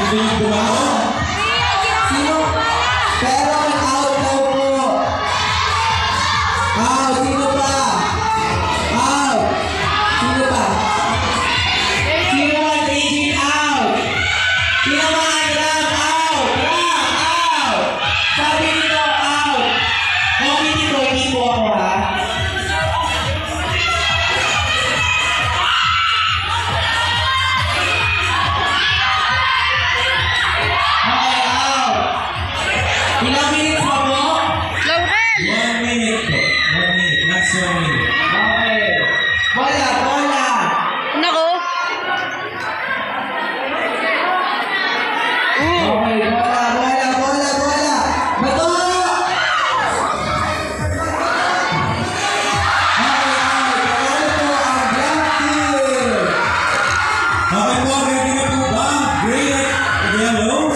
Sino? Pero out daw po. Out. Sino pa? Out. Sino pa? Sino ba? Aging out. Sino ba? Ram out. Ram out. Sabi nito out. Okay dito, hindi po ako ha. Ilang minutes pa po? Laurel! 1 minute po. 1 minute. Max 1 minute. Okay. Bola, bola. Nako! Okay, bola, bola, bola, bola. Bato! Okay, Okay po, ready na po ba? Green at yellow.